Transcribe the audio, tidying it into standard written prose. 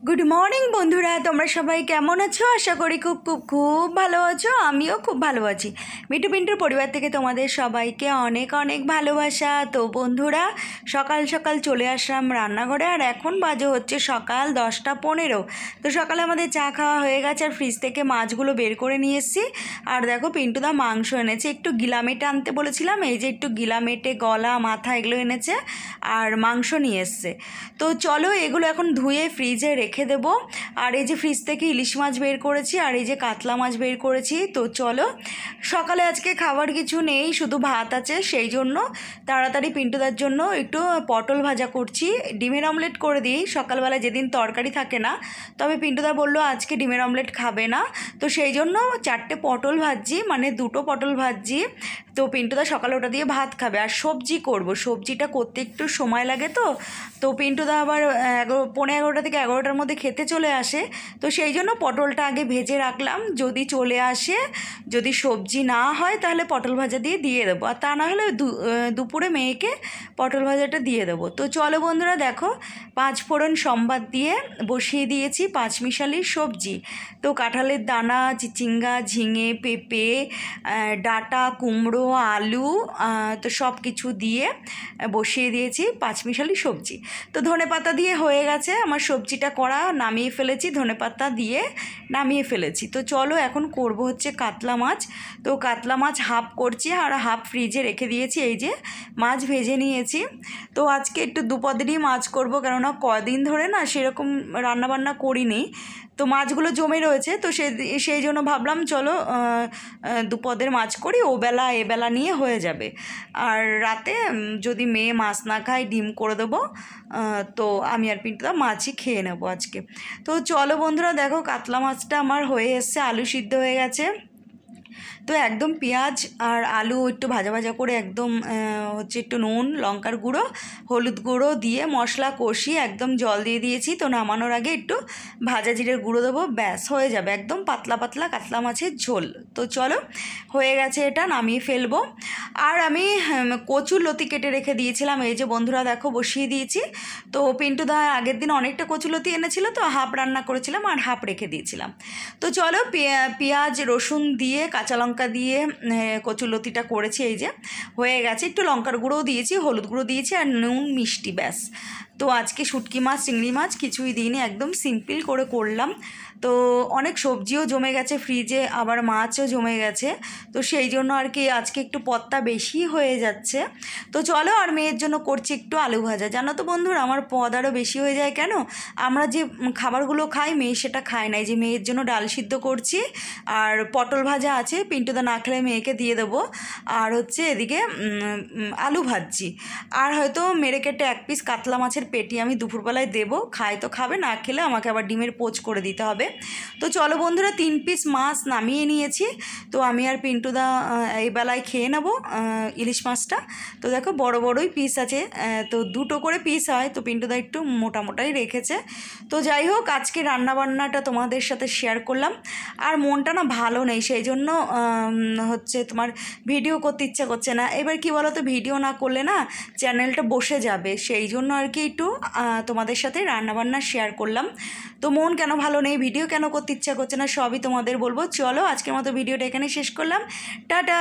Good morning বন্ধুরা, তোমরা সবাই কেমন আছো? আশা করি খুব খুব খুব ভালো আছো। আমিও খুব ভালো আছি। মিঠু পিন্টুর পরিবার থেকে তোমাদের সবাইকে অনেক অনেক ভালোবাসা। তো বন্ধুরা, সকাল সকাল চলে আসলাম রান্নাঘরে, আর এখন বাজে হচ্ছে সকাল 10:15। তো সকালে আমাদের চা খাওয়া হয়ে গেছে, আর ফ্রিজ থেকে মাছগুলো বের করে নিয়ে এসেছি। আর দেখো, পিন্টুদা মাংস এনেছে, একটু গিলামেটে আনতে বলেছিলাম, এই যে একটু গিলামেটে গলা মাথা এগুলো এনেছে, আর মাংস নিয়ে এসছে। তো চলো, এগুলো এখন ধুয়ে ফ্রিজে রেখে দেবো। আর এই যে ফ্রিজ থেকে ইলিশ মাছ বের করেছি, আর এই যে কাতলা মাছ বের করেছি। তো চলো, সকালে আজকে খাবার কিছু নেই, শুধু ভাত আছে, সেই জন্য তাড়াতাড়ি পিন্টুদার জন্য একটু পটল ভাজা করছি। ডিমের অমলেট করে দিই সকালবেলা, যেদিন তরকারি থাকে না। তবে পিন্টুদা বললো আজকে ডিমের অমলেট খাবে না, তো সেই জন্য 4টে পটল ভাজছি, মানে 2টো পটল ভাজছি। তো পিন্টুদা সকালে ওটা দিয়ে ভাত খাবে। আর সবজি করব, সবজিটা করতে একটু সময় লাগে। তো পিন্টুদা আবার 11:15 থেকে 11টার মধ্যে খেতে চলে আসে। তো সেই জন্য পটলটা আগে ভেজে রাখলাম, যদি চলে আসে, যদি সবজি না হয় তাহলে পটল ভাজা দিয়ে দেবো, আর তা না হলে দুপুরে মেয়েকে পটল ভাজাটা দিয়ে দেবো। তো চলো বন্ধুরা, দেখো 5 ফোড়ন সম্বাদ দিয়ে বসিয়ে দিয়েছি 5মিশালির সবজি। তো কাঁঠালের দানা, চিচিঙ্গা, ঝিঙে, পেঁপে, ডাঁটা, কুমড়ো, আলু, তো সব কিছু দিয়ে বসিয়ে দিয়েছি 5মিশালি সবজি। তো ধনেপাতা দিয়ে হয়ে গেছে আমার সবজিটা করা, নামিয়ে ফেলেছি, ধনেপাতা দিয়ে নামিয়ে ফেলেছি। তো চলো, এখন করব হচ্ছে কাতলা মাছ। তো কাতলা মাছ হাফ করছি, আর হাফ ফ্রিজে রেখে দিয়েছি। এই যে মাছ ভেজে নিয়েছি। তো আজকে একটু দুপদেরই মাছ করব, কেননা কদিন ধরে না সেরকম রান্নাবান্না করিনি। তো মাছগুলো জমে রয়েছে, তো সেই জন্য ভাবলাম চলো দুপদের মাছ করি, ওবেলা এবেলা নিয়ে হয়ে যাবে। আর রাতে যদি মেয়ে মাছ না খায়, ডিম করে দেবো। তো আমি আর পিন্টুদা মাছই খেয়ে নেবো আজকে। তো চলো বন্ধুরা, দেখো কাতলা মাছটা আমার হয়ে এসছে, আলু সিদ্ধ হয়ে গেছে। তো একদম পেঁয়াজ আর আলু একটু ভাজা ভাজা করে, একদম হচ্ছে একটু নুন, লঙ্কার গুঁড়ো, হলুদ গুঁড়ো দিয়ে মশলা কষিয়ে একদম জল দিয়ে দিয়েছি। তো নামানোর আগে একটু ভাজা জিরের গুঁড়ো দেবো, ব্যাস হয়ে যাবে একদম পাতলা পাতলা কাতলা মাছের ঝোল। তো চলো, হয়ে গেছে, এটা নামিয়ে ফেলবো। আর আমি কচুর লতি কেটে রেখে দিয়েছিলাম, এই যে বন্ধুরা দেখো বসিয়ে দিয়েছি। তো পিন্টুদা আগের দিন অনেকটা কচুলতি এনেছিল, তো হাফ রান্না করেছিলাম আর হাফ রেখে দিয়েছিলাম। তো চলো, পেঁয়াজ রসুন দিয়ে কাঁচা লঙ্কা দিয়ে কচুলতিটা করেছি, এই যে হয়ে গেছে। একটু লঙ্কার গুঁড়োও দিয়েছি, হলুদ গুঁড়ো দিয়েছি, আর নুন মিষ্টি, ব্যাস। তো আজকে শুটকি মাছ, চিংড়ি মাছ কিছুই দিইনি, একদম সিম্পল করে করলাম। তো অনেক সবজিও জমে গেছে ফ্রিজে, আবার মাছও জমে গেছে। তো সেই জন্য আর কি আজকে একটু পদটা বেশি হয়ে যাচ্ছে। তো চলো, আর মেয়ের জন্য করছি একটু আলু ভাজা। জানো তো বন্ধুরা, আমার পদ আরও বেশি হয়ে যায় কেন? আমরা যে খাবারগুলো খাই, মেয়ে সেটা খায় না। এই যে মেয়ের জন্য ডাল সিদ্ধ করছি, আর পটল ভাজা আছে, পিন্টুদা না খেলে মেয়েকে দিয়ে দেবো। আর হচ্ছে এদিকে আলু ভাজছি। আর হয়তো মেরে কেটে 1 পিস কাতলা মাছের পেটি আমি দুপুরবেলায় দেবো, খায় তো খাবে, না খেলে আমাকে আবার ডিমের পোচ করে দিতে হবে। তো চলো বন্ধুরা, 3 পিস মাছ নামিয়ে নিয়েছি। তো আমি আর পিন্টুদা এই বেলায় খেয়ে নেবো ইলিশ মাছটা। তো দেখো বড় বড়ই পিস আছে, তো 2টো করে পিস হয়, তো পিন্টুদা একটু মোটা মোটাই রেখেছে। তো যাই হোক, আজকে রান্নাবান্নাটা তোমাদের সাথে শেয়ার করলাম। আর মনটা না ভালো নেই, সেই জন্য হচ্ছে তোমার ভিডিও করতে ইচ্ছা করছে না। এবার কি বলো তো, ভিডিও না করলে না চ্যানেলটা বসে যাবে, সেই জন্য আর কি একটু তোমাদের সাথে রান্নাবান্না শেয়ার করলাম। তো মন কেন ভালো নেই, ভিডিও কেন করতে ইচ্ছা করছে না, সবই তোমাদের বলবো। চলো, আজকের মতো ভিডিওটা এখানে শেষ করলাম। টাটা।